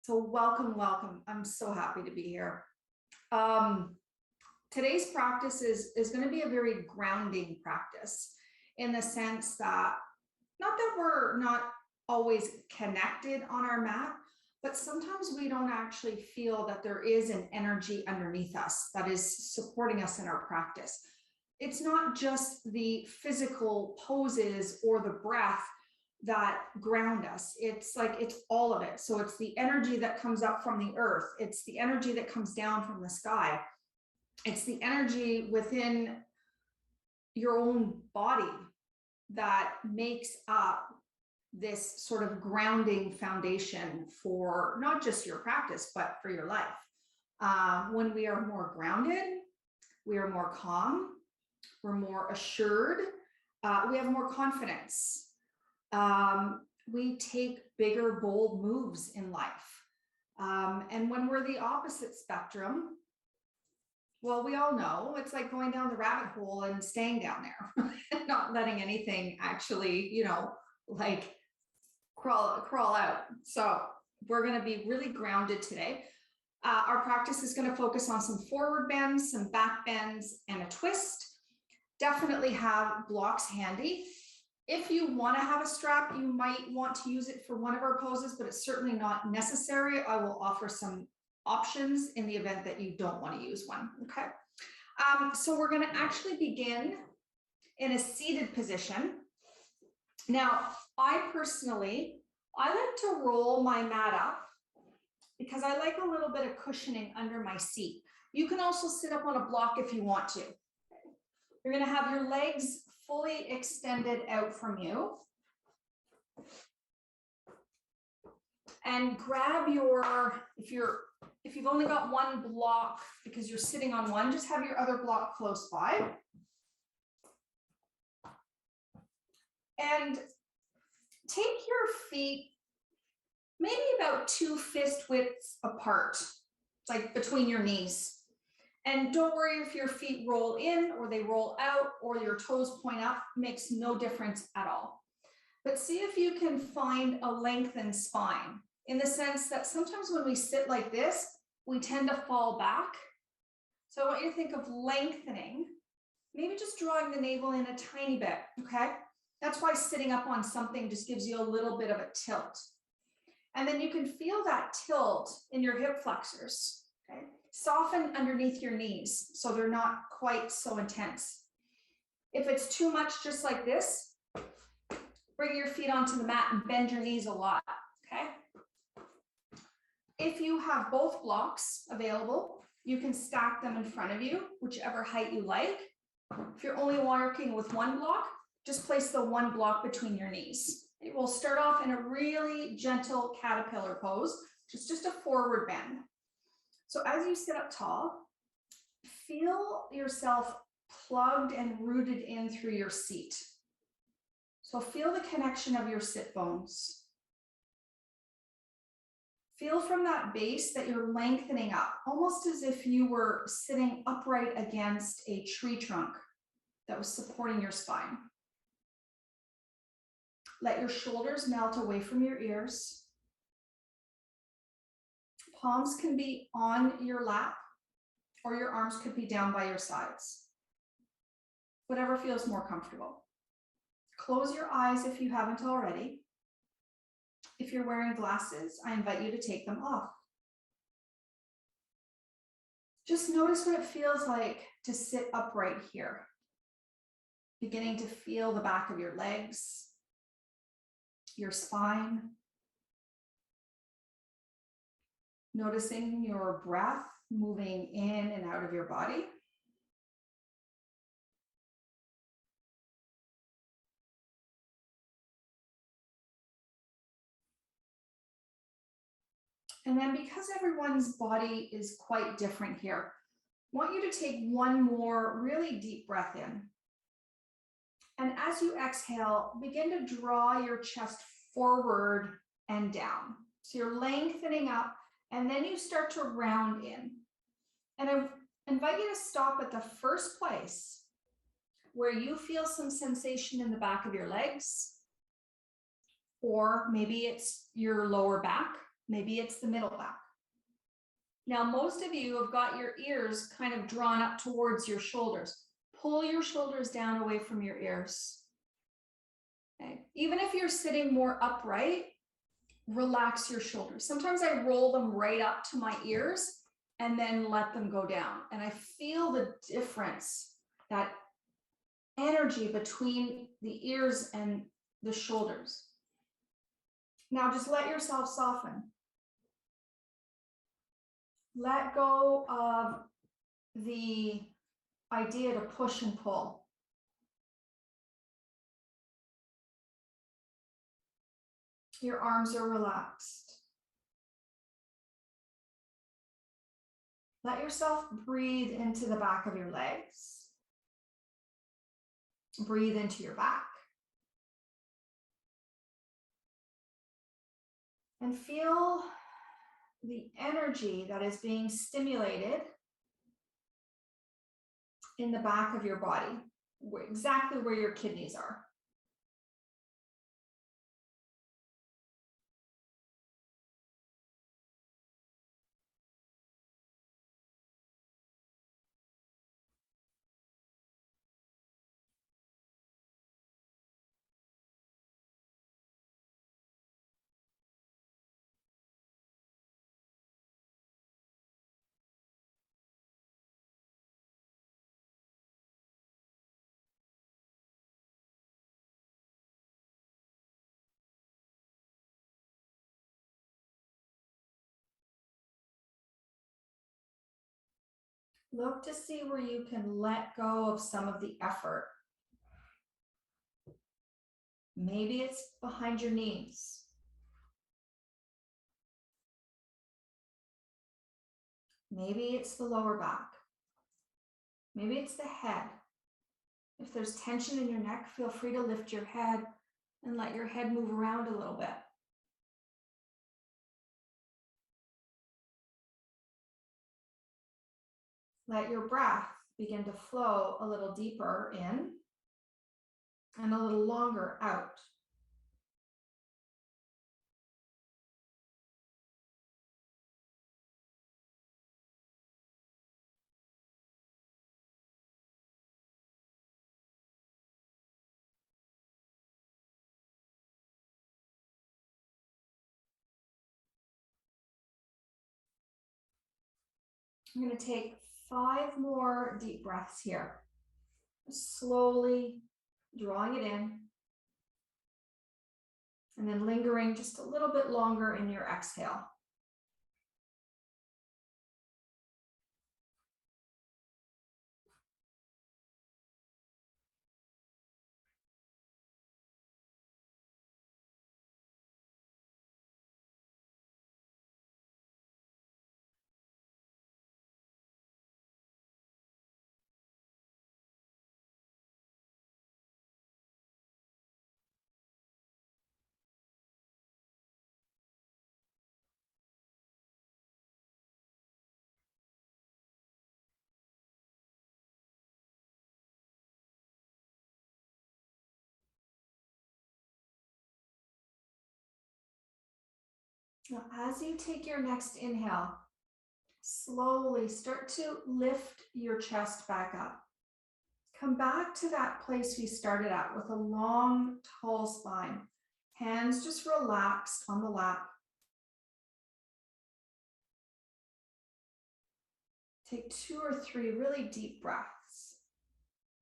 So welcome, welcome. I'm so happy to be here. Today's practice is going to be a very grounding practice in the sense that, not that we're not always connected on our mat, but sometimes we don't actually feel that there is an energy underneath us that is supporting us in our practice. It's not just the physical poses or the breath that ground us. It's like, it's all of it. So it's the energy that comes up from the earth. It's the energy that comes down from the sky. It's the energy within your own body that makes up this sort of grounding foundation for not just your practice, but for your life. When we are more grounded, we are more calm, we're more assured, we have more confidence. We take bigger, bold moves in life. And when we're the opposite spectrum, well, we all know it's like going down the rabbit hole and staying down there, not letting anything actually, like crawl out. So we're going to be really grounded today. Our practice is going to focus on some forward bends, some back bends, and a twist. Definitely have blocks handy. If you want to have a strap, you might want to use it for one of our poses, but it's certainly not necessary. I will offer some options in the event that you don't want to use one. Okay. So we're going to actually begin in a seated position. Now, I like to roll my mat up because I like a little bit of cushioning under my seat. You can also sit up on a block if you want to. You're going to have your legs fully extended out from you. And grab your, if you've only got one block because you're sitting on one, just have your other block close by. And take your feet maybe about 2 fist widths apart, like between your knees. And don't worry if your feet roll in or they roll out or your toes point up, makes no difference at all. But see if you can find a lengthened spine, in the sense that sometimes when we sit like this, we tend to fall back. So I want you to think of lengthening, maybe just drawing the navel in a tiny bit, okay? That's why sitting up on something just gives you a little bit of a tilt. And then you can feel that tilt in your hip flexors, okay? Soften underneath your knees so they're not quite so intense. If it's too much, just like this, bring your feet onto the mat and bend your knees a lot, okay? If you have both blocks available, you can stack them in front of you, whichever height you like. If you're only working with one block, just place the one block between your knees. It will start off in a really gentle caterpillar pose, just a forward bend. So as you sit up tall, feel yourself plugged and rooted in through your seat. So feel the connection of your sit bones. Feel from that base that you're lengthening up, almost as if you were sitting upright against a tree trunk that was supporting your spine. Let your shoulders melt away from your ears. Palms can be on your lap, or your arms could be down by your sides. Whatever feels more comfortable. Close your eyes if you haven't already. If you're wearing glasses, I invite you to take them off. Just notice what it feels like to sit upright here. Beginning to feel the back of your legs, your spine. Noticing your breath moving in and out of your body. And then, because everyone's body is quite different here, I want you to take one more really deep breath in. And as you exhale, begin to draw your chest forward and down. So you're lengthening up, and then you start to round in. And I invite you to stop at the first place where you feel some sensation in the back of your legs, or maybe it's your lower back. Maybe it's the middle back. Now, most of you have got your ears kind of drawn up towards your shoulders. Pull your shoulders down away from your ears. Okay. Even if you're sitting more upright, relax your shoulders. Sometimes I roll them right up to my ears and then let them go down. And I feel the difference, that energy between the ears and the shoulders. Now just let yourself soften. Let go of the idea to push and pull. Your arms are relaxed. Let yourself breathe into the back of your legs. Breathe into your back. And feel the energy that is being stimulated in the back of your body, exactly where your kidneys are. Look to see where you can let go of some of the effort. Maybe it's behind your knees. Maybe it's the lower back. Maybe it's the head. If there's tension in your neck, feel free to lift your head and let your head move around a little bit. Let your breath begin to flow a little deeper in and a little longer out. I'm going to take 5 more deep breaths here. Slowly drawing it in and then lingering just a little bit longer in your exhale. Now, as you take your next inhale, slowly start to lift your chest back up. Come back to that place we started at with a long, tall spine. Hands just relaxed on the lap. Take 2 or 3 really deep breaths.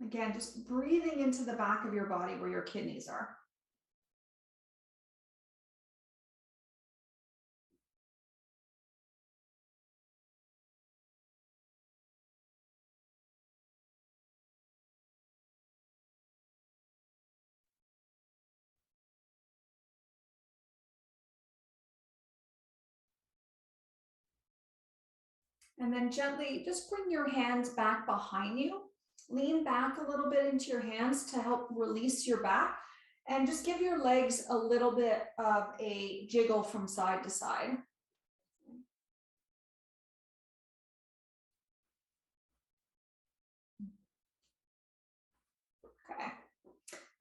Again, just breathing into the back of your body where your kidneys are. And then gently just bring your hands back behind you. Lean back a little bit into your hands to help release your back. And just give your legs a little bit of a jiggle from side to side. Okay.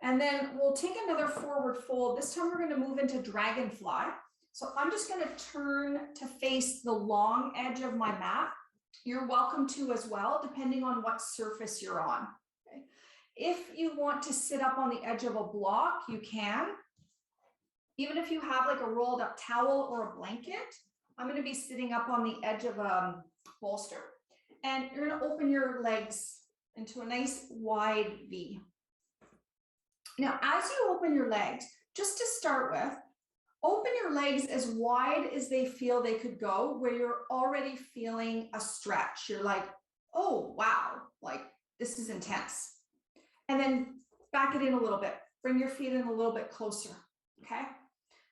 And then we'll take another forward fold. This time we're going to move into dragonfly. So I'm just going to turn to face the long edge of my mat. You're welcome to as well, depending on what surface you're on. Okay. If you want to sit up on the edge of a block, you can. Even if you have like a rolled up towel or a blanket, I'm going to be sitting up on the edge of a bolster. And you're going to open your legs into a nice wide V. Now, as you open your legs, just to start with, open your legs as wide as they feel they could go, where you're already feeling a stretch. You're like, oh, wow, like this is intense. And then back it in a little bit. Bring your feet in a little bit closer, okay?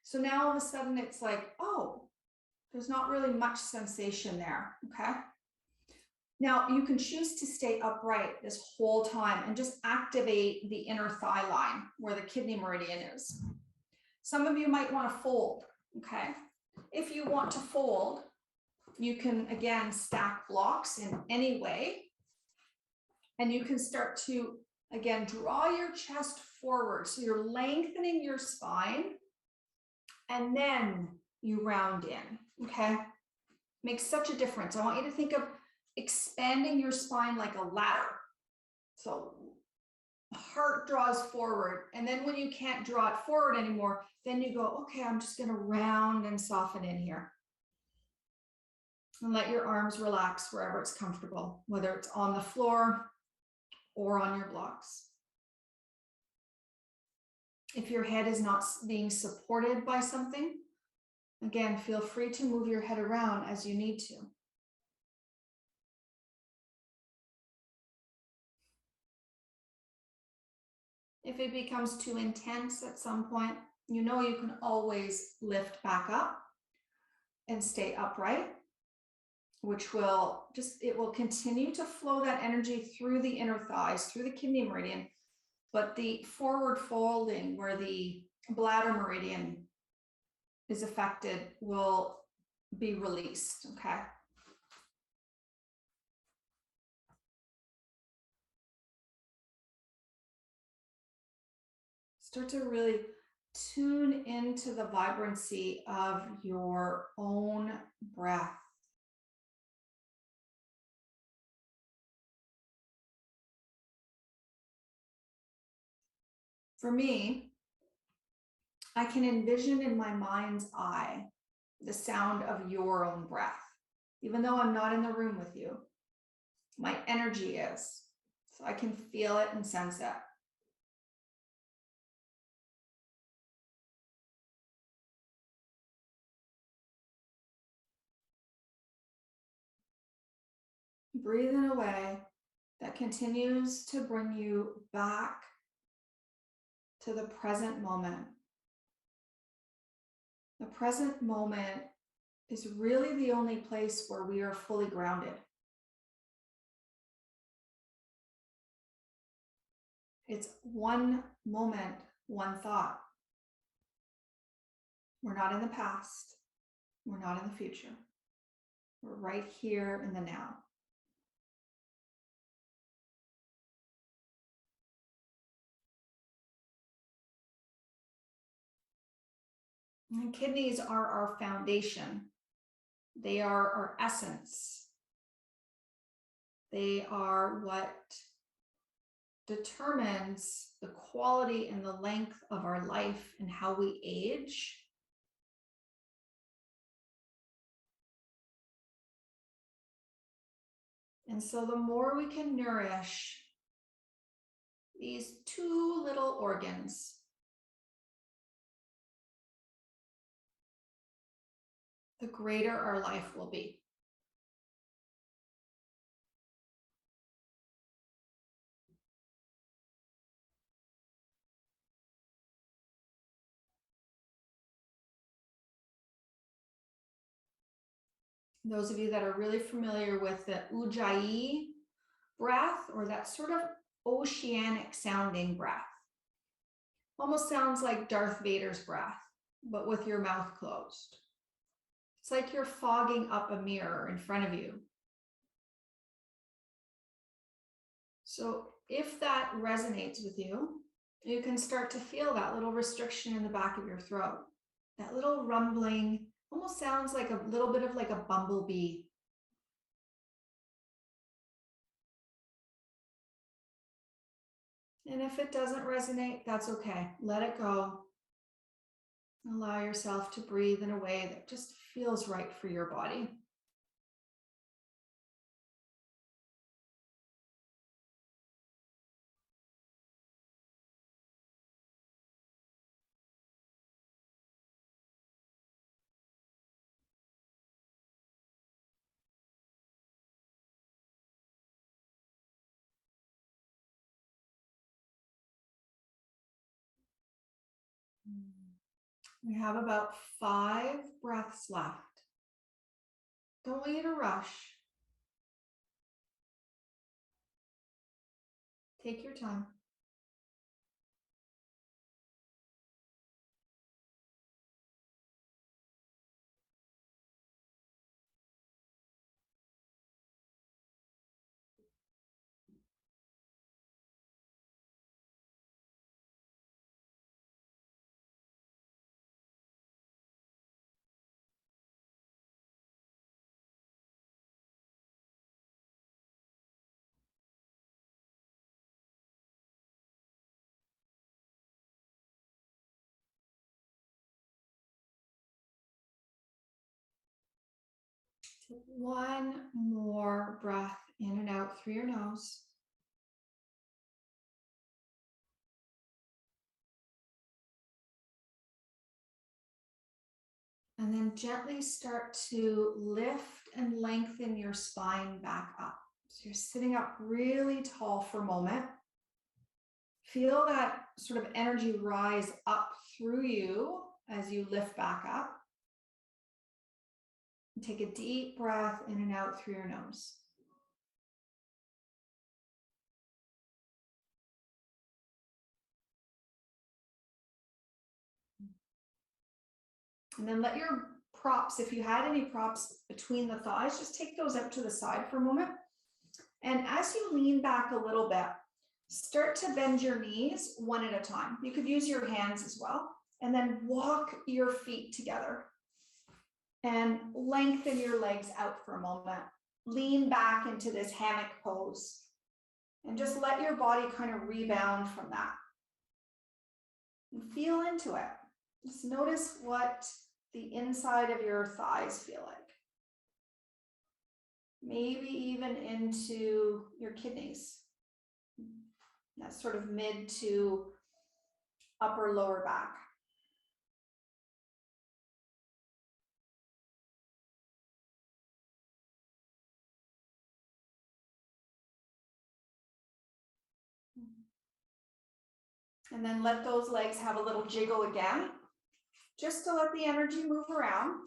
So now all of a sudden it's like, oh, there's not really much sensation there, okay? Now you can choose to stay upright this whole time and just activate the inner thigh line where the kidney meridian is. Some of you might want to fold, okay? If you want to fold, you can, again, stack blocks in any way. And you can start to, again, draw your chest forward. So you're lengthening your spine. And then you round in, okay? Makes such a difference. I want you to think of expanding your spine like a ladder. So heart draws forward, and then when you can't draw it forward anymore, then you go, okay, I'm just going to round and soften in here. And let your arms relax wherever it's comfortable, whether it's on the floor or on your blocks. If your head is not being supported by something, again, feel free to move your head around as you need to. If it becomes too intense at some point, you know you can always lift back up and stay upright, which will it will continue to flow that energy through the inner thighs, through the kidney meridian, but the forward folding where the bladder meridian is affected will be released, okay? Start to really tune into the vibrancy of your own breath. For me, I can envision in my mind's eye the sound of your own breath. Even though I'm not in the room with you, my energy is. So I can feel it and sense it. Breathe in a way that continues to bring you back to the present moment. The present moment is really the only place where we are fully grounded. It's one moment, one thought. We're not in the past. We're not in the future. We're right here in the now. And kidneys are our foundation. They are our essence. They are what determines the quality and the length of our life and how we age. And so the more we can nourish these two little organs, the greater our life will be. Those of you that are really familiar with the Ujjayi breath, or that sort of oceanic sounding breath, almost sounds like Darth Vader's breath, but with your mouth closed. It's like you're fogging up a mirror in front of you. So if that resonates with you, you can start to feel that little restriction in the back of your throat, that little rumbling, almost sounds like a little bit of like a bumblebee. And if it doesn't resonate, that's okay. Let it go. Allow yourself to breathe in a way that just feels right for your body. We have about 5 breaths left. Don't want you to rush. Take your time. Take one more breath in and out through your nose. And then gently start to lift and lengthen your spine back up. So you're sitting up really tall for a moment. Feel that sort of energy rise up through you as you lift back up. And take a deep breath in and out through your nose. And then let your props, if you had any props between the thighs, just take those out to the side for a moment. And as you lean back a little bit, start to bend your knees one at a time. You could use your hands as well. And then walk your feet together. And lengthen your legs out for a moment. Lean back into this hammock pose. And just let your body kind of rebound from that. And feel into it. Just notice what the inside of your thighs feel like. Maybe even into your kidneys. That sort of mid to upper lower back. And then let those legs have a little jiggle again, just to let the energy move around.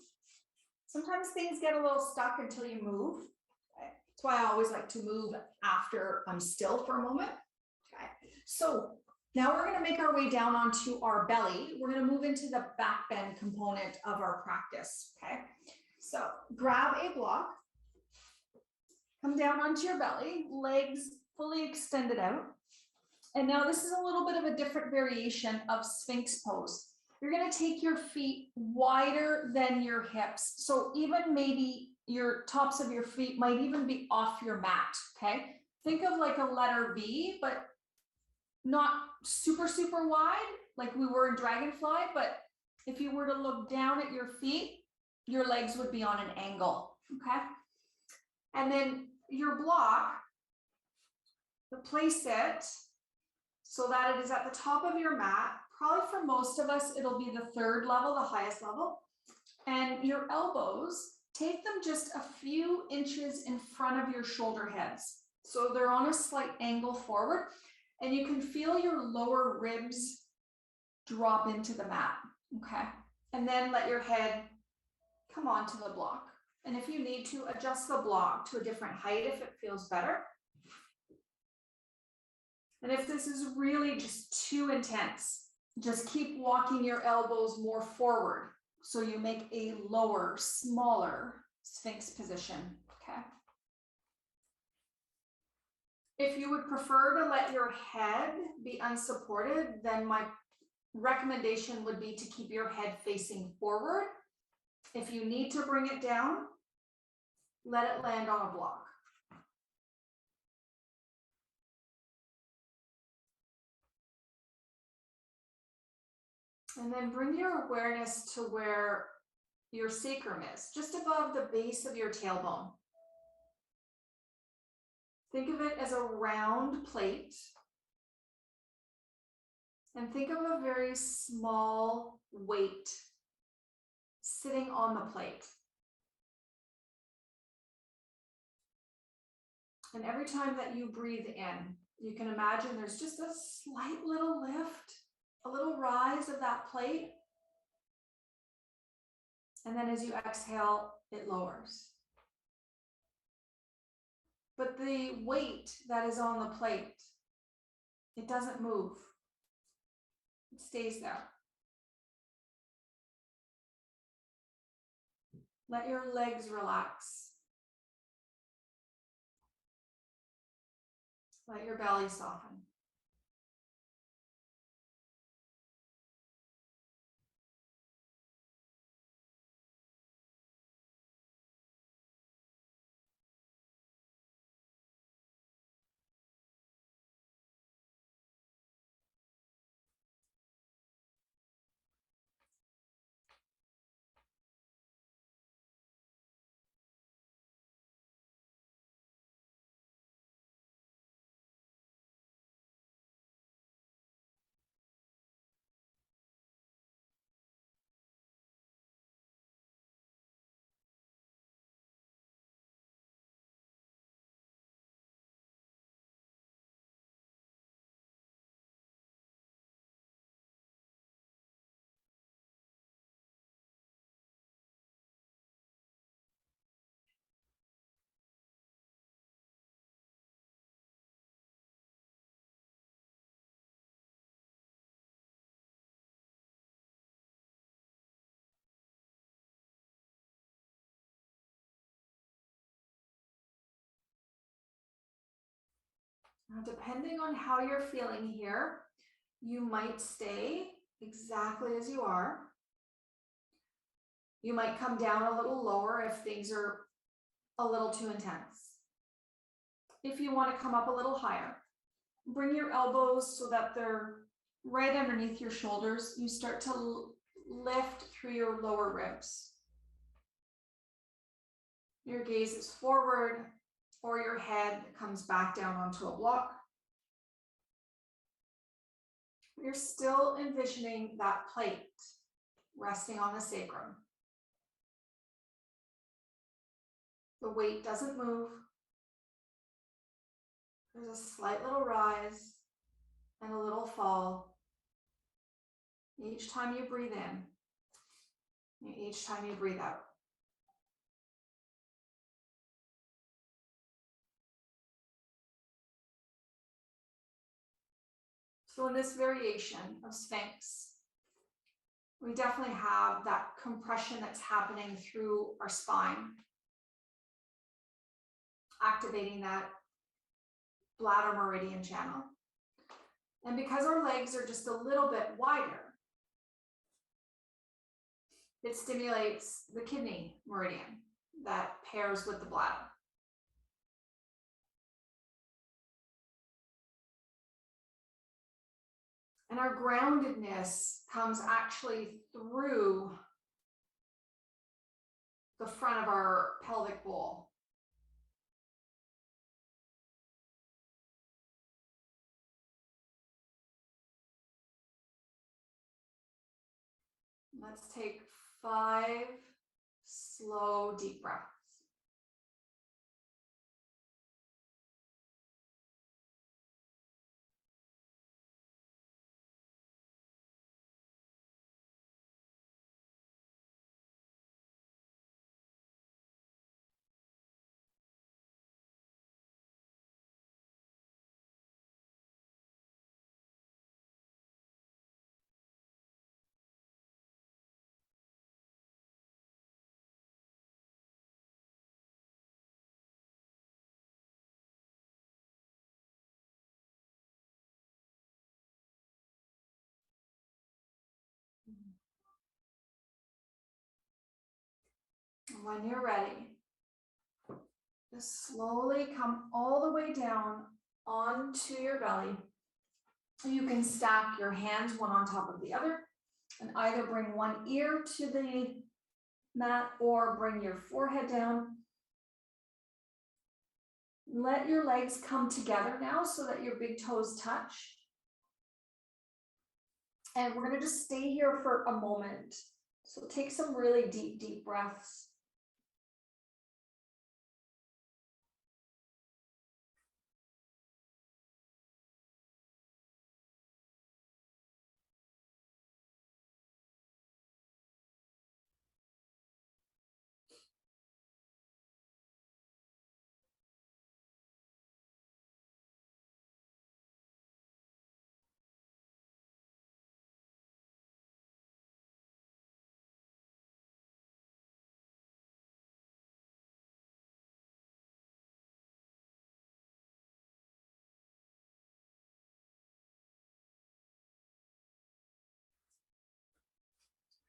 Sometimes things get a little stuck until you move. Okay. That's why I always like to move after I'm still for a moment. Okay. So now we're going to make our way down onto our belly. We're going to move into the back bend component of our practice. Okay. So grab a block, come down onto your belly, legs fully extended out. And now this is a little bit of a different variation of Sphinx pose. You're going to take your feet wider than your hips. So even maybe your tops of your feet might even be off your mat, okay? Think of like a letter V, but not super, super wide like we were in Dragonfly. But if you were to look down at your feet, your legs would be on an angle, okay? And then your block, place it so that it is at the top of your mat. Probably for most of us, it'll be the 3rd level, the highest level. And your elbows, take them just a few inches in front of your shoulder heads. So they're on a slight angle forward. And you can feel your lower ribs drop into the mat, okay? And then let your head come onto the block. And if you need to, adjust the block to a different height if it feels better. And if this is really just too intense, just keep walking your elbows more forward. So you make a lower, smaller Sphinx position, okay? If you would prefer to let your head be unsupported, then my recommendation would be to keep your head facing forward. If you need to bring it down, let it land on a block. And then bring your awareness to where your sacrum is, just above the base of your tailbone. Think of it as a round plate. And think of a very small weight sitting on the plate. And every time that you breathe in, you can imagine there's just a slight little lift, a little rise of that plate. And then as you exhale, it lowers. But the weight that is on the plate, it doesn't move. It stays there. Let your legs relax. Let your belly soften. Now, depending on how you're feeling here, you might stay exactly as you are. You might come down a little lower if things are a little too intense. If you want to come up a little higher, bring your elbows so that they're right underneath your shoulders. You start to lift through your lower ribs. Your gaze is forward, or your head comes back down onto a block. You're still envisioning that plate resting on the sacrum. The weight doesn't move. There's a slight little rise and a little fall each time you breathe in, and each time you breathe out. So in this variation of Sphinx, we definitely have that compression that's happening through our spine, activating that bladder meridian channel. And because our legs are just a little bit wider, it stimulates the kidney meridian that pairs with the bladder. And our groundedness comes actually through the front of our pelvic bowl. Let's take 5 slow, deep breaths. When you're ready, just slowly come all the way down onto your belly. You can stack your hands one on top of the other and either bring one ear to the mat or bring your forehead down. Let your legs come together now so that your big toes touch. And we're going to just stay here for a moment. So take some really deep, deep breaths.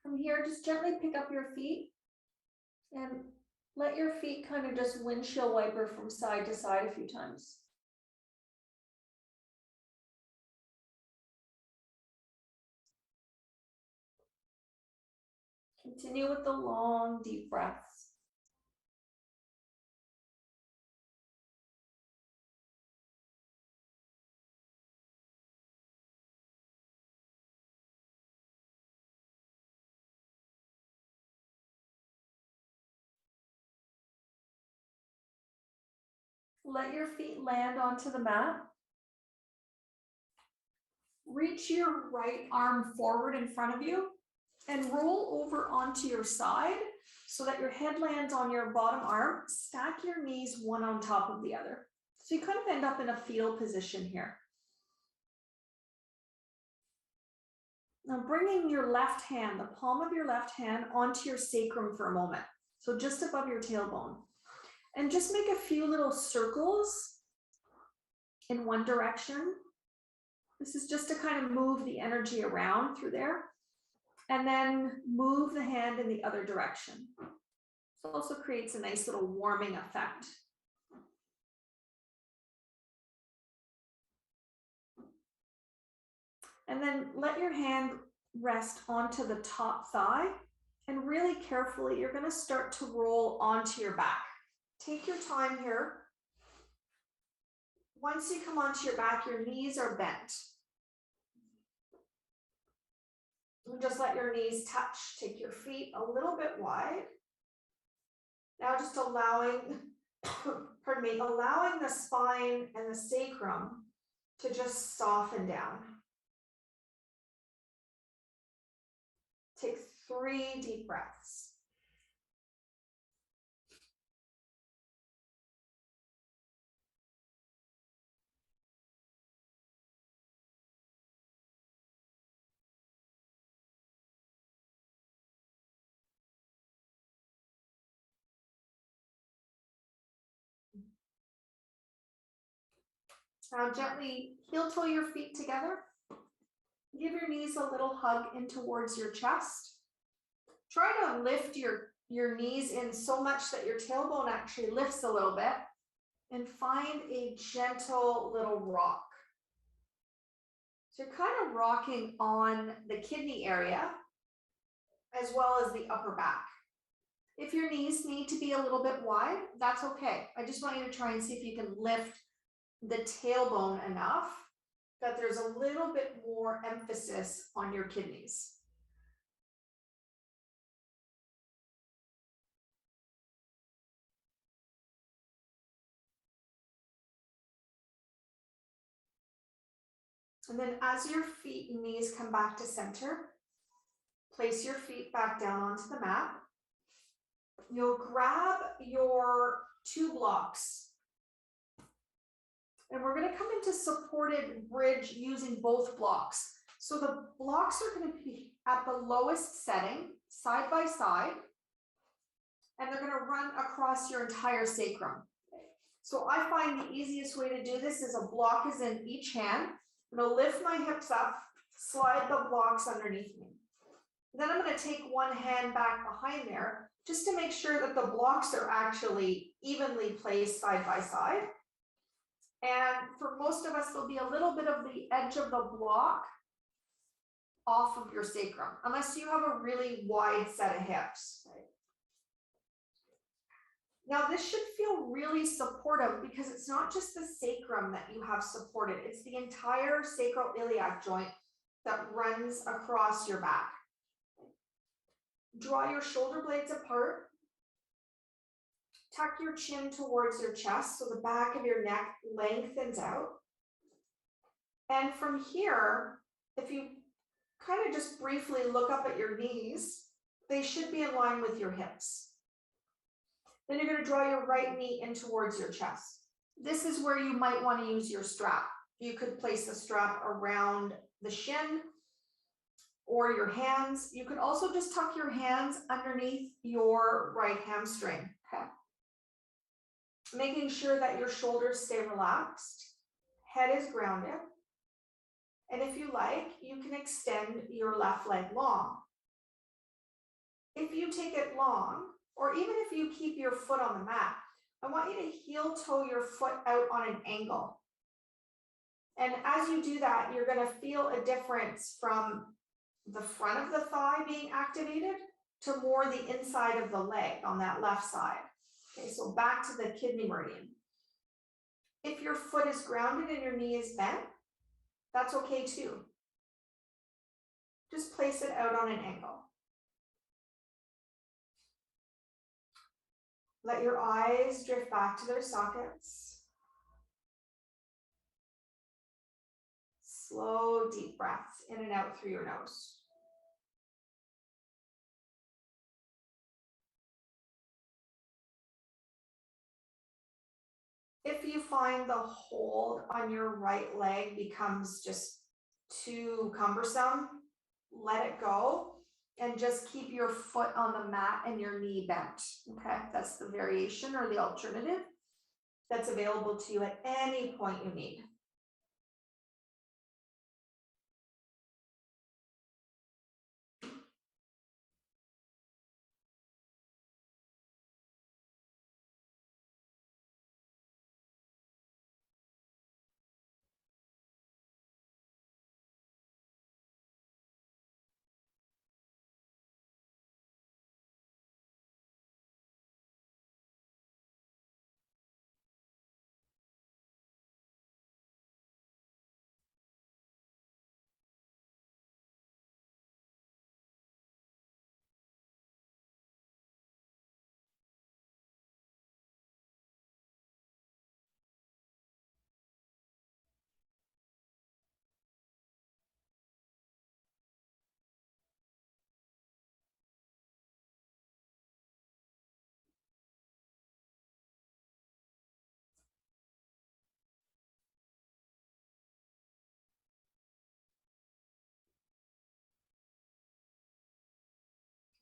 From here, just gently pick up your feet and let your feet kind of just windshield wiper from side to side a few times. Continue with the long, deep breaths. Let your feet land onto the mat. Reach your right arm forward in front of you and roll over onto your side so that your head lands on your bottom arm. Stack your knees one on top of the other. So you kind of end up in a fetal position here. Now bringing your left hand, the palm of your left hand onto your sacrum for a moment. So just above your tailbone. And just make a few little circles in one direction. This is just to kind of move the energy around through there. And then move the hand in the other direction. So it also creates a nice little warming effect. And then let your hand rest onto the top thigh. And really carefully, you're going to start to roll onto your back. Take your time here. Once you come onto your back, your knees are bent. And just let your knees touch. Take your feet a little bit wide. Now just allowing, pardon me, allowing the spine and the sacrum to just soften down. Take 3 deep breaths. Now gently heel toe your feet together. Give your knees a little hug in towards your chest. Try to lift your knees in so much that your tailbone actually lifts a little bit. And find a gentle little rock. So you're kind of rocking on the kidney area as well as the upper back. If your knees need to be a little bit wide, that's okay. I just want you to try and see if you can lift the tailbone enough that there's a little bit more emphasis on your kidneys. And then as your feet and knees come back to center, place your feet back down onto the mat. You'll grab your 2 blocks. And we're going to come into supported bridge using both blocks. So the blocks are going to be at the lowest setting, side by side, and they're going to run across your entire sacrum. So I find the easiest way to do this is a block is in each hand. I'm going to lift my hips up, slide the blocks underneath me. Then I'm going to take one hand back behind there just to make sure that the blocks are actually evenly placed side by side. And for most of us, there'll be a little bit of the edge of the block off of your sacrum, unless you have a really wide set of hips. Right? Now, this should feel really supportive because it's not just the sacrum that you have supported, it's the entire sacroiliac joint that runs across your back. Draw your shoulder blades apart. Tuck your chin towards your chest so the back of your neck lengthens out. And from here, if you kind of just briefly look up at your knees, they should be in line with your hips. Then you're going to draw your right knee in towards your chest. This is where you might want to use your strap. You could place the strap around the shin or your hands. You could also just tuck your hands underneath your right hamstring. Okay. Making sure that your shoulders stay relaxed, head is grounded. And if you like, you can extend your left leg long. If you take it long, or even if you keep your foot on the mat, I want you to heel toe your foot out on an angle. And as you do that, you're going to feel a difference from the front of the thigh being activated to more the inside of the leg on that left side. Okay, so back to the kidney meridian. If your foot is grounded and your knee is bent, that's okay too. Just place it out on an angle. Let your eyes drift back to their sockets. Slow, deep breaths in and out through your nose. If you find the hold on your right leg becomes just too cumbersome, let it go and just keep your foot on the mat and your knee bent. Okay, that's the variation or the alternative that's available to you at any point you need.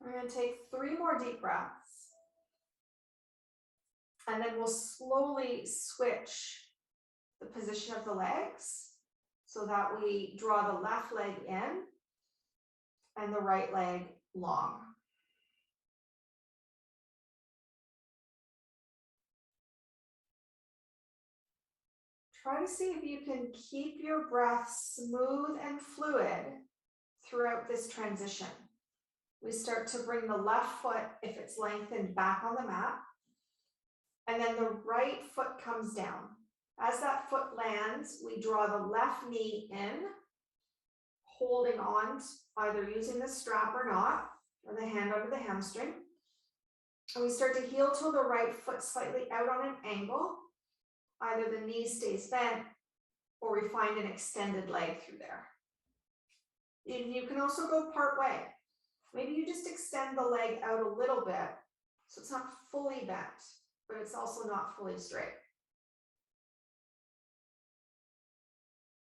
We're going to take 3 more deep breaths. And then we'll slowly switch the position of the legs so that we draw the left leg in and the right leg long. Try to see if you can keep your breath smooth and fluid throughout this transition. We start to bring the left foot, if it's lengthened, back on the mat. And then the right foot comes down. As that foot lands, we draw the left knee in, holding on, either using the strap or not, or the hand under the hamstring. And we start to heel toe the right foot slightly out on an angle. Either the knee stays bent or we find an extended leg through there. You can also go part way. Maybe you just extend the leg out a little bit so it's not fully bent, but it's also not fully straight.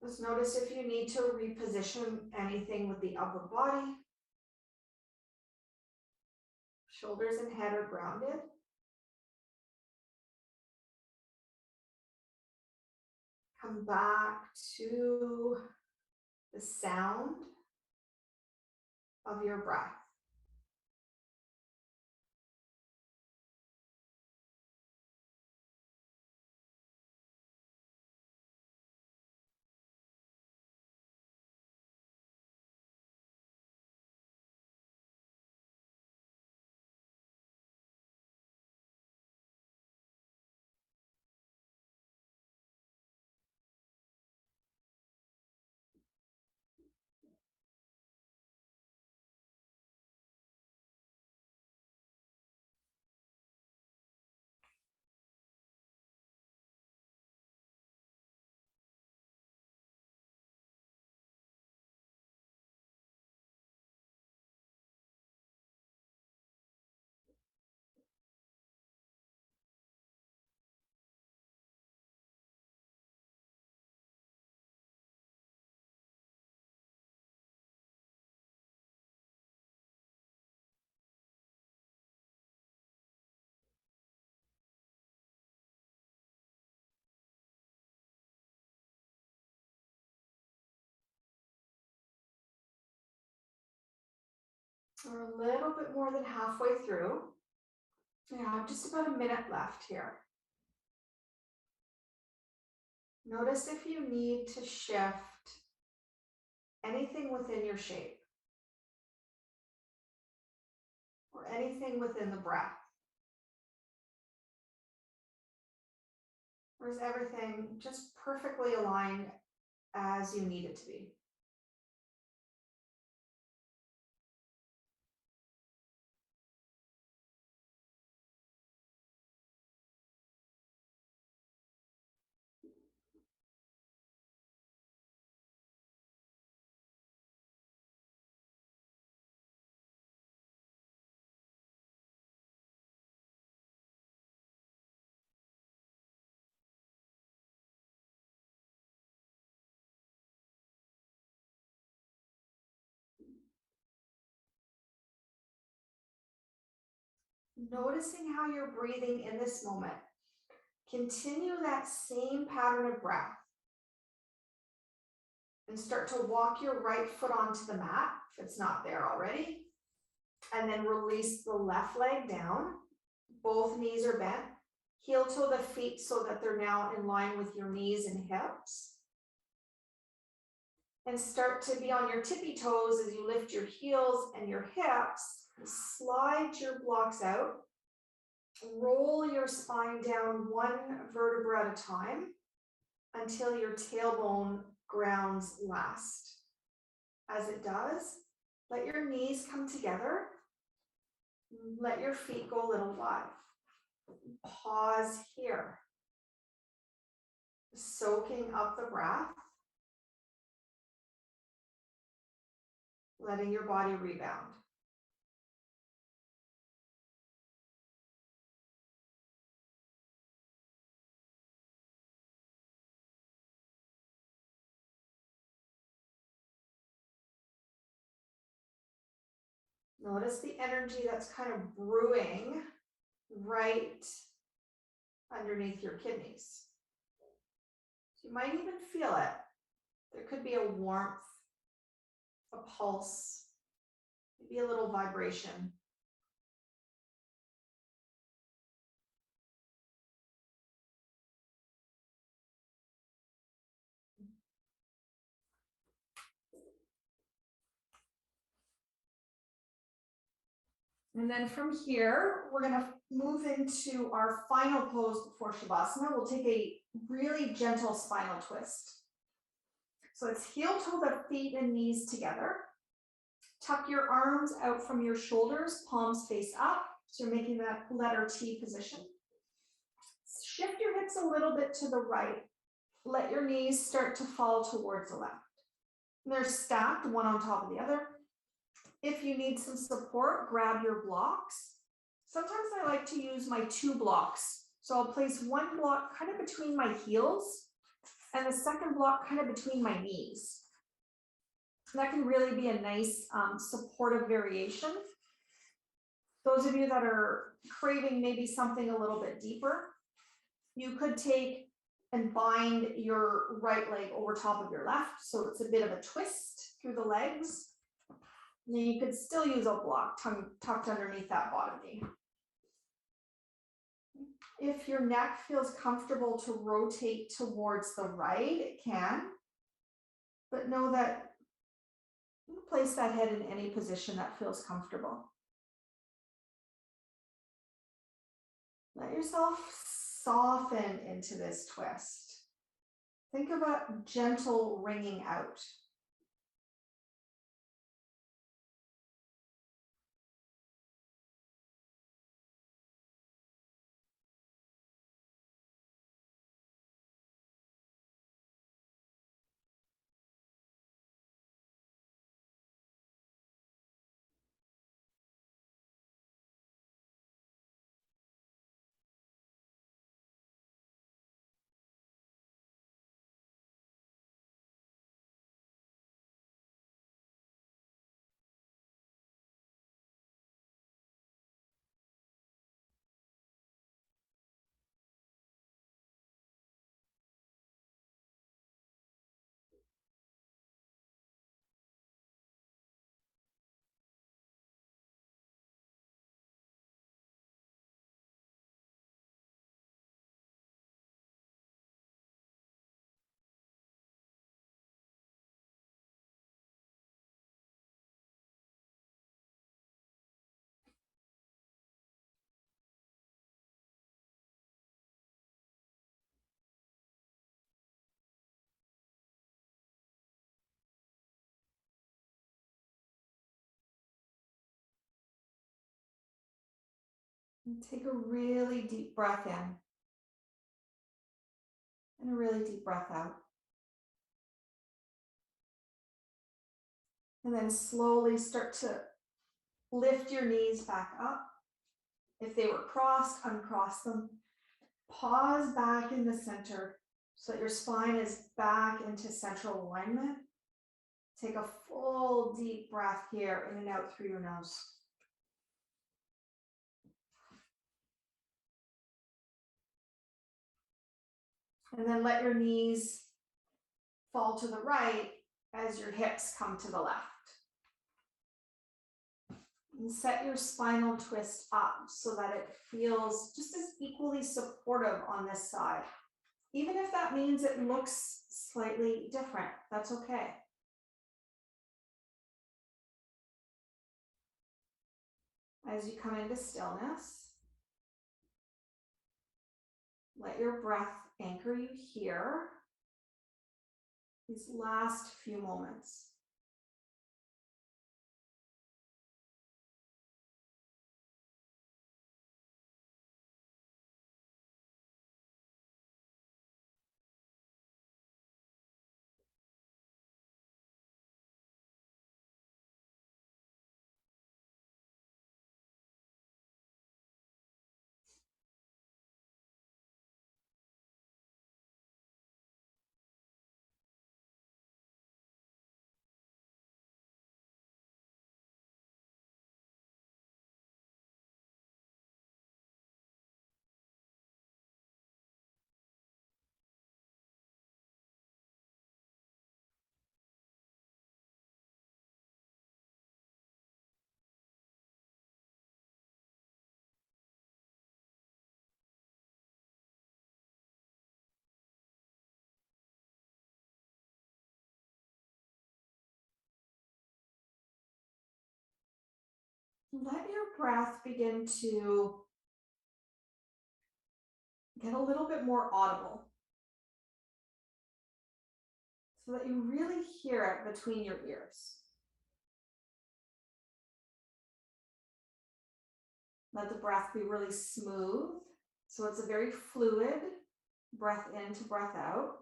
Just notice if you need to reposition anything with the upper body. Shoulders and head are grounded. Come back to the sound. of your breath. We're a little bit more than halfway through. We have just about a minute left here. Notice if you need to shift anything within your shape or anything within the breath. Or is everything just perfectly aligned as you need it to be? Noticing how you're breathing in this moment. Continue that same pattern of breath. And start to walk your right foot onto the mat, if it's not there already. And then release the left leg down. Both knees are bent. Heel toe the feet so that they're now in line with your knees and hips. And start to be on your tippy toes as you lift your heels and your hips. Slide your blocks out. Roll your spine down one vertebra at a time until your tailbone grounds last. As it does, let your knees come together. Let your feet go a little wide. Pause here. Soaking up the breath. Letting your body rebound. Notice the energy that's kind of brewing right underneath your kidneys. You might even feel it. There could be a warmth, a pulse, maybe a little vibration. And then from here, we're going to move into our final pose before Shavasana. We'll take a really gentle spinal twist. So it's heel toe the feet and knees together. Tuck your arms out from your shoulders, palms face up. So you're making that letter T position. Shift your hips a little bit to the right. Let your knees start to fall towards the left. And they're stacked one on top of the other. If you need some support, grab your blocks. Sometimes I like to use my 2 blocks. So I'll place one block kind of between my heels and the second block kind of between my knees. And that can really be a nice supportive variation. Those of you that are craving maybe something a little bit deeper, you could take and bind your right leg over top of your left. So it's a bit of a twist through the legs. Now you could still use a block tucked underneath that bottom knee. If your neck feels comfortable to rotate towards the right, it can. But know that you can place that head in any position that feels comfortable. Let yourself soften into this twist. Think of a gentle wringing out. And take a really deep breath in and a really deep breath out. And then slowly start to lift your knees back up. If they were crossed, uncross them. Pause back in the center so that your spine is back into central alignment. Take a full deep breath here, in and out through your nose. And then let your knees fall to the right as your hips come to the left. And set your spinal twist up so that it feels just as equally supportive on this side. Even if that means it looks slightly different, that's okay. As you come into stillness, let your breath anchor you here these last few moments. Let your breath begin to get a little bit more audible so that you really hear it between your ears. Let the breath be really smooth. So it's a very fluid breath in to breath out.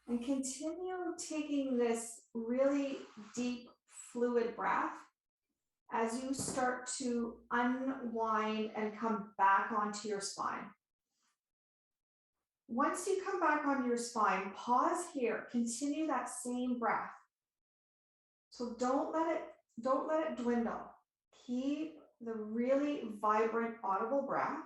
And continue taking this really deep, fluid breath as you start to unwind and come back onto your spine. Once you come back onto your spine, pause here, continue that same breath. So don't let it dwindle. Keep the really vibrant, audible breath.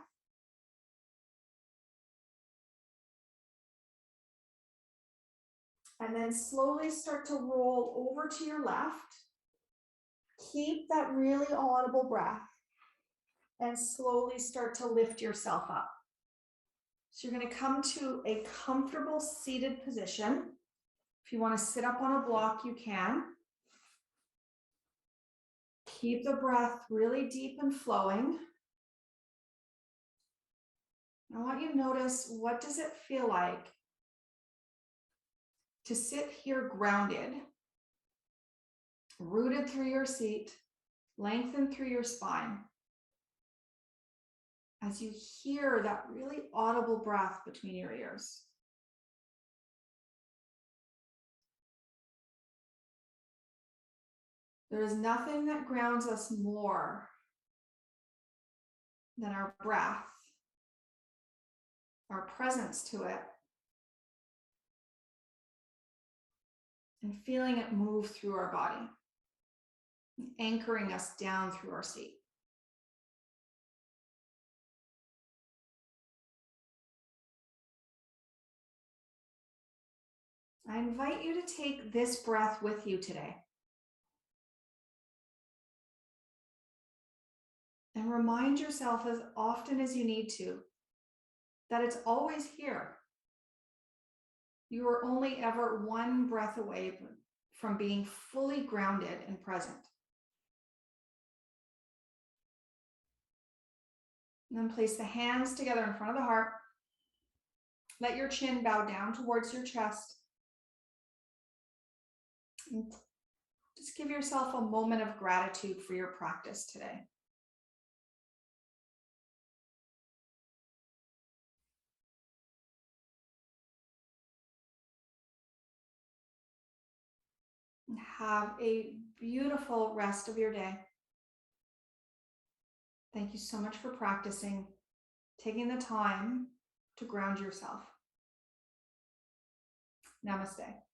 And then slowly start to roll over to your left. Keep that really audible breath and slowly start to lift yourself up. So you're going to come to a comfortable seated position. If you want to sit up on a block, you can. Keep the breath really deep and flowing. I want you to notice, what does it feel like to sit here grounded, rooted through your seat, lengthened through your spine, as you hear that really audible breath between your ears. There is nothing that grounds us more than our breath, our presence to it, and feeling it move through our body, anchoring us down through our seat. I invite you to take this breath with you today. And remind yourself as often as you need to that it's always here. You are only ever one breath away from being fully grounded and present. And then place the hands together in front of the heart. Let your chin bow down towards your chest. And just give yourself a moment of gratitude for your practice today. And have a beautiful rest of your day. Thank you so much for practicing, taking the time to ground yourself. Namaste.